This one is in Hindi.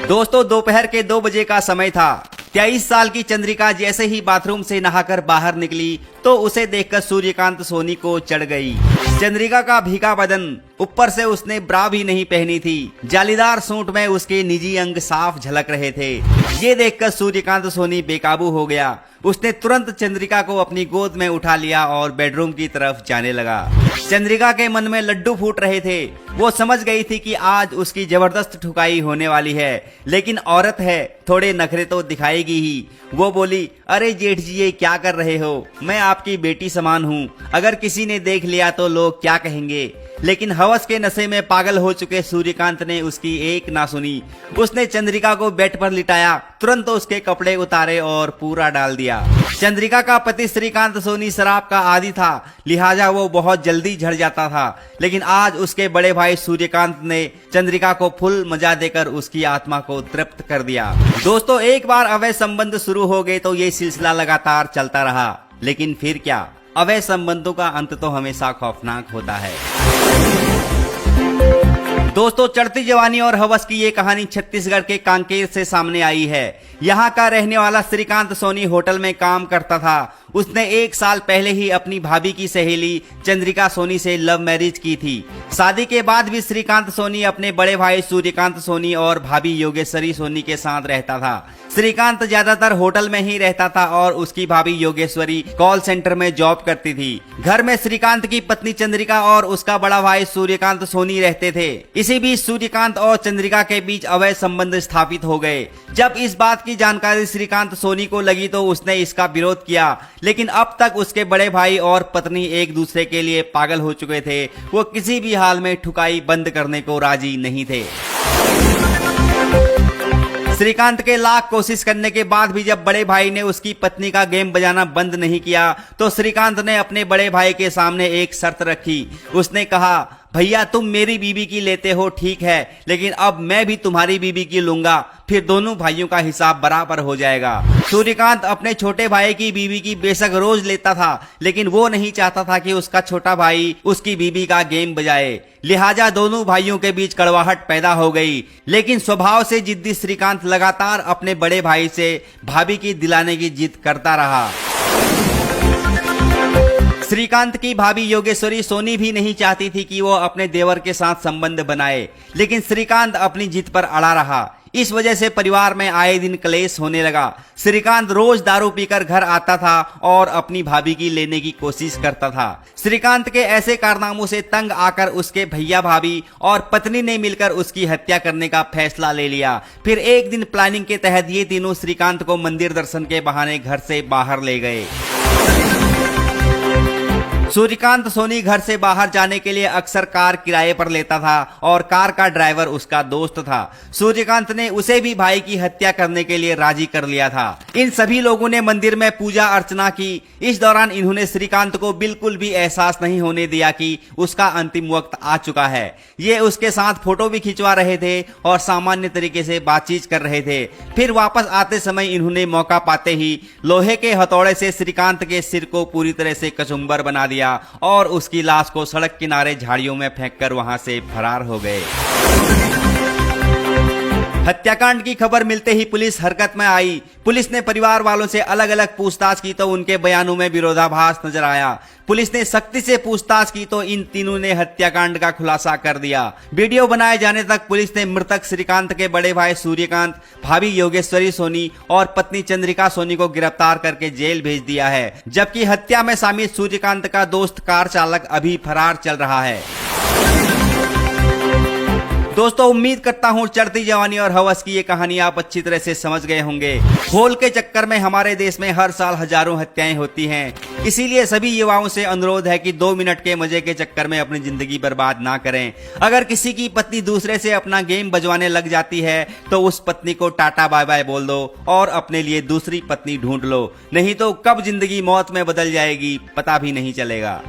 दोस्तों दोपहर के 2 बजे का समय था। 23 साल की चंद्रिका जैसे ही बाथरूम से नहाकर बाहर निकली तो उसे देखकर सूर्यकांत सोनी को चढ़ गई। चंद्रिका का भीगा बदन, ऊपर से उसने ब्रा भी नहीं पहनी थी। जालीदार सूट में उसके निजी अंग साफ झलक रहे थे। ये देखकर सूर्यकांत सोनी बेकाबू हो गया। उसने तुरंत चंद्रिका को अपनी गोद में उठा लिया और बेडरूम की तरफ जाने लगा। चंद्रिका के मन में लड्डू फूट रहे थे। वो समझ गई थी कि आज उसकी जबरदस्त ठुकाई होने वाली है, लेकिन औरत है, थोड़े नखरे तो दिखाएगी ही। वो बोली, अरे जेठ जी ये क्या कर रहे हो? मैं आपकी बेटी समान हूँ, अगर किसी ने देख लिया तो लोग क्या कहेंगे? लेकिन हवस के नशे में पागल हो चुके सूर्यकांत ने उसकी एक ना सुनी। उसने चंद्रिका को बेड पर लिटाया, तुरंत उसके कपड़े उतारे और पूरा डाल दिया। चंद्रिका का पति श्रीकांत सोनी शराब का आदी था, लिहाजा वो बहुत जल्दी झड़ जाता था। लेकिन आज उसके बड़े भाई सूर्यकांत ने चंद्रिका को फुल मजा देकर उसकी आत्मा को तृप्त कर दिया। दोस्तों एक बार अवैध संबंध शुरू हो गए तो ये सिलसिला लगातार चलता रहा। लेकिन फिर क्या, अवैध संबंधों का अंत तो हमेशा खौफनाक होता है। दोस्तों चढ़ती जवानी और हवस की ये कहानी छत्तीसगढ़ के कांकेर से सामने आई है। यहाँ का रहने वाला श्रीकांत सोनी होटल में काम करता था। उसने 1 साल पहले ही अपनी भाभी की सहेली चंद्रिका सोनी से लव मैरिज की थी। शादी के बाद भी श्रीकांत सोनी अपने बड़े भाई सूर्यकांत सोनी और भाभी योगेश्वरी सोनी के साथ रहता था। श्रीकांत ज्यादातर होटल में ही रहता था और उसकी भाभी योगेश्वरी कॉल सेंटर में जॉब करती थी। घर में श्रीकांत की पत्नी चंद्रिका और उसका बड़ा भाई सूर्यकांत सोनी रहते थे। इसी बीच सूर्यकांत और चंद्रिका के बीच अवैध संबंध स्थापित हो गए। जब इस बात की जानकारी श्रीकांत सोनी को लगी तो उसने इसका विरोध किया, लेकिन अब तक उसके बड़े भाई और पत्नी एक दूसरे के लिए पागल हो चुके थे। वो किसी भी हाल में ठुकाई बंद करने को राजी नहीं थे। श्रीकांत के लाख कोशिश करने के बाद भी जब बड़े भाई ने उसकी पत्नी का गेम बजाना बंद नहीं किया तो श्रीकांत ने अपने बड़े भाई के सामने एक शर्त रखी। उसने कहा, भैया तुम मेरी बीबी की लेते हो ठीक है, लेकिन अब मैं भी तुम्हारी बीबी की लूंगा, फिर दोनों भाइयों का हिसाब बराबर हो जाएगा। सूर्यकांत अपने छोटे भाई की बीबी की बेशक रोज लेता था, लेकिन वो नहीं चाहता था कि उसका छोटा भाई उसकी बीबी का गेम बजाए। लिहाजा दोनों भाइयों के बीच कड़वाहट पैदा हो गई। लेकिन स्वभाव से जिद्दी श्रीकांत लगातार अपने बड़े भाई से भाभी की दिलाने की जिद करता रहा। श्रीकांत की भाभी योगेश्वरी सोनी भी नहीं चाहती थी कि वो अपने देवर के साथ संबंध बनाए, लेकिन श्रीकांत अपनी जिद पर अड़ा रहा। इस वजह से परिवार में आए दिन क्लेश होने लगा। श्रीकांत रोज दारू पीकर घर आता था और अपनी भाभी की लेने की कोशिश करता था। श्रीकांत के ऐसे कारनामों से तंग आकर उसके भैया भाभी और पत्नी ने मिलकर उसकी हत्या करने का फैसला ले लिया। फिर एक दिन प्लानिंग के तहत ये तीनों श्रीकांत को मंदिर दर्शन के बहाने घर से बाहर ले गए। सूर्यकांत सोनी घर से बाहर जाने के लिए अक्सर कार किराए पर लेता था और कार का ड्राइवर उसका दोस्त था। सूर्यकांत ने उसे भी भाई की हत्या करने के लिए राजी कर लिया था। इन सभी लोगों ने मंदिर में पूजा अर्चना की। इस दौरान इन्होंने श्रीकांत को बिल्कुल भी एहसास नहीं होने दिया कि उसका अंतिम वक्त आ चुका है। ये उसके साथ फोटो भी खिंचवा रहे थे और सामान्य तरीके से बातचीत कर रहे थे। फिर वापस आते समय इन्होंने मौका पाते ही लोहे के हथौड़े से श्रीकांत के सिर को पूरी तरह से कचुम्बर बना दिया और उसकी लाश को सड़क किनारे झाड़ियों में फेंककर वहां से फरार हो गए। हत्याकांड की खबर मिलते ही पुलिस हरकत में आई। पुलिस ने परिवार वालों से अलग अलग पूछताछ की तो उनके बयानों में विरोधाभास नजर आया। पुलिस ने सख्ती से पूछताछ की तो इन तीनों ने हत्याकांड का खुलासा कर दिया। वीडियो बनाए जाने तक पुलिस ने मृतक श्रीकांत के बड़े भाई सूर्यकांत, भाभी योगेश्वरी सोनी और पत्नी चंद्रिका सोनी को गिरफ्तार करके जेल भेज दिया है, जबकि हत्या में शामिल सूर्यकांत का दोस्त कार चालक अभी फरार चल रहा है। दोस्तों उम्मीद करता हूँ चढ़ती जवानी और हवस की ये कहानी आप अच्छी तरह से समझ गए होंगे। खोल के चक्कर में हमारे देश में हर साल हजारों हत्याएं होती हैं। इसीलिए सभी युवाओं से अनुरोध है कि 2 मिनट के मजे के चक्कर में अपनी जिंदगी बर्बाद ना करें। अगर किसी की पत्नी दूसरे से अपना गेम बजवाने लग जाती है तो उस पत्नी को टाटा बाय बाय बोल दो और अपने लिए दूसरी पत्नी ढूंढ लो, नहीं तो कब जिंदगी मौत में बदल जाएगी पता भी नहीं चलेगा।